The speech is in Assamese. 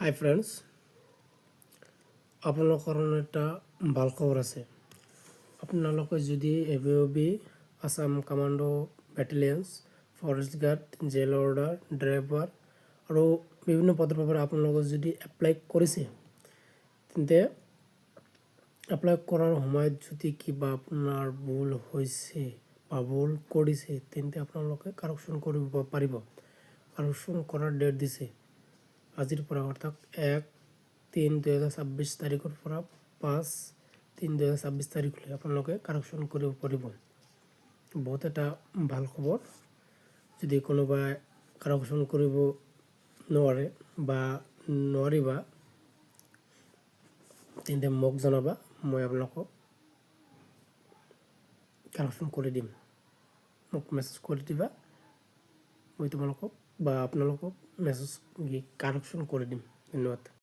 হাই ফ্ৰেণ্ডছ, আপোনালোকৰ কাৰণে এটা ভাল খবৰ আছে। আপোনালোকে যদি এবিঅ'বি Assam commando battalions, forest guard, jail warder, driver আৰু বিভিন্ন পদৰ বাবে আপোনালোকে যদি এপ্লাই কৰিছে, তেন্তে এপ্লাই কৰাৰ সময়ত যদি কিবা আপোনাৰ ভুল হৈছে বা ভুল কৰিছে, তেন্তে আপোনালোকে কাৰেকশ্যন কৰিব পাৰিব। কাৰেকশ্যন কৰাৰ ডেট দিছে আজিৰ পৰা, অৰ্থাৎ 1-3-2026 তাৰিখৰ পৰা 5-3-2026 তাৰিখলৈ আপোনালোকে কাৰেকশ্যন কৰিব পাৰিব। বহুত এটা ভাল খবৰ। যদি কোনোবাই কাৰেকশ্যন কৰিব নোৱাৰে বা নোৱাৰিবা, তেন্তে মোক জনাবা, মই আপোনালোকক কাৰেকশ্যন কৰি দিম। মোক মেছেজ কৰি দিবা, মই তোমালোকক বা আপোনালোকক মেছেজ কাৰেকশ্যন কৰি দিম। ধন্যবাদ।